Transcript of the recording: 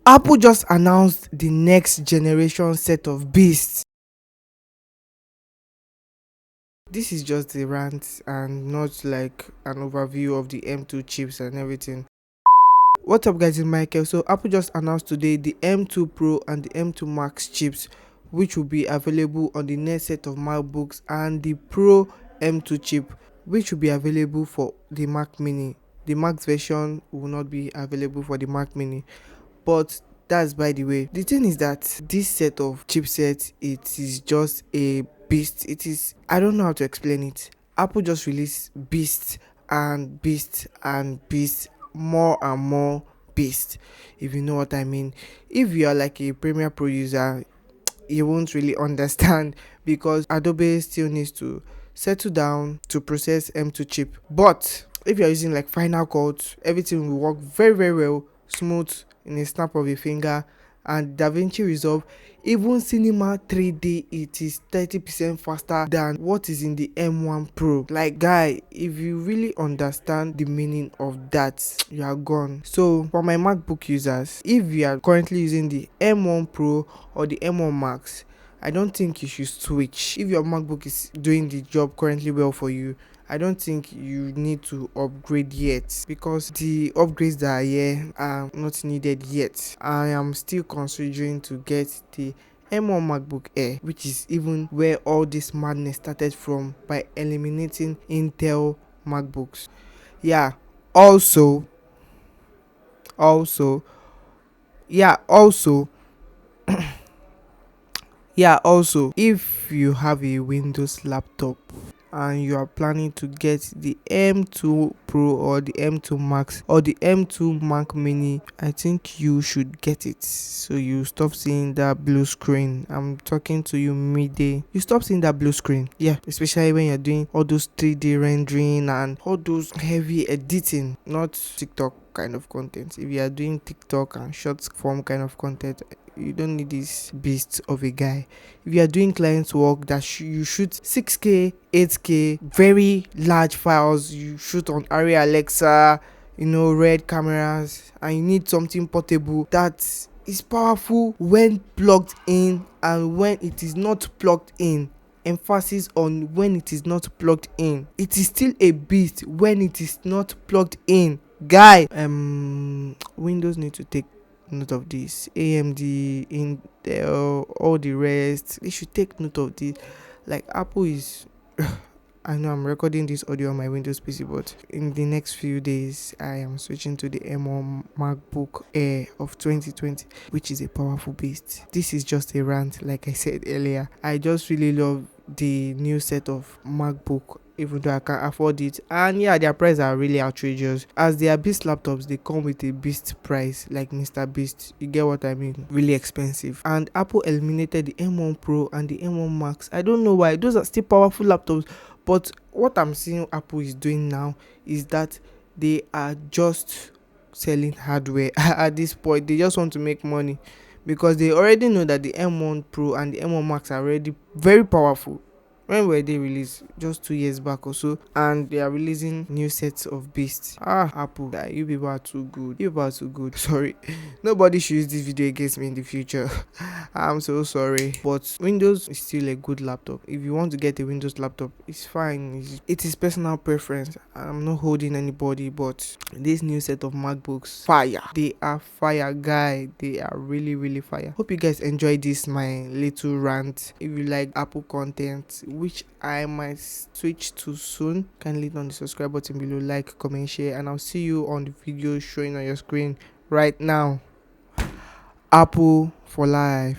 Apple just announced the next generation set of beasts. This is just a rant and not like an overview of the M2 chips and everything. What's up guys, it's Michael. So Apple just announced today the M2 Pro and the M2 Max chips, which will be available on the next set of MacBooks, and the Pro M2 chip, which will be available for the Mac Mini. The Max version will not be available for the Mac Mini, but that's by the way. The thing is that this set of chipsets, it is just a beast. It is, I don't know how to explain it. Apple just released beast and beast and beast, more and more beast, if you know what I mean. If you are like a Premiere Pro user, you won't really understand because Adobe still needs to settle down to process M2 chip. But if you're using like Final Cut, everything will work very well, smooth, in a snap of a finger. And DaVinci Resolve, even Cinema 3D, it is 30% faster than what is in the M1 Pro. Like guy, if you really understand the meaning of that, you are gone. So for my MacBook users, if you are currently using the M1 Pro or the M1 Max, I don't think you should switch. If your MacBook is doing the job currently well for you, I don't think you need to upgrade yet, because the upgrades that are here are not needed yet. I am still considering to get the M1 MacBook Air, which is even where all this madness started from, by eliminating Intel MacBooks. Yeah, also, also, yeah, also, yeah, also, if you have a Windows laptop and you are planning to get the M2 Pro or the M2 Max or the M2 Mac Mini, I think you should get it, so you stop seeing that blue screen. I'm talking to you midday. You stop seeing that blue screen. Yeah, especially when you're doing all those 3D rendering and all those heavy editing, not TikTok kind of content. If you are doing TikTok and short form kind of content, you don't need this beast of a guy. If you are doing client work that you shoot 6K, 8K, very large files, you shoot on Arri Alexa, red cameras, and you need something portable that is powerful when plugged in and when it is not plugged in. Emphasis on when it is not plugged in. It is still a beast when it is not plugged in. Guy, Windows need to take note of this. AMD, Intel, all the rest, they should take note of this. Like Apple is I know I'm recording this audio on my Windows PC, but in the next few days I am switching to the M1 MacBook Air of 2020, which is a powerful beast. This is just a rant, like I said earlier. I just really love the new set of MacBook, even though I can't afford it. And yeah, their prices are really outrageous. As they are beast laptops, they come with a beast price, like Mr. Beast. You get what I mean? Really expensive. And Apple eliminated the M1 Pro and the M1 Max. I don't know why. Those are still powerful laptops. But what I'm seeing Apple is doing now is that they are just selling hardware at this point. They just want to make money, because they already know that the M1 Pro and the M1 Max are already very powerful. When were they released? Just 2 years back or so, and they are releasing new sets of beasts. Apple, you people are too good. You people are too good. Sorry, nobody should use this video against me in the future. I'm so sorry, but Windows is still a good laptop. If you want to get a Windows laptop, it's fine. It is personal preference. I'm not holding anybody, but this new set of MacBooks, fire. They are fire, guy. They are really fire. Hope you guys enjoyed this my little rant. If you like Apple content, which I might switch to soon, kindly hit on the subscribe button below, like, comment, share, and I'll see you on the video showing on your screen right now. Apple for life.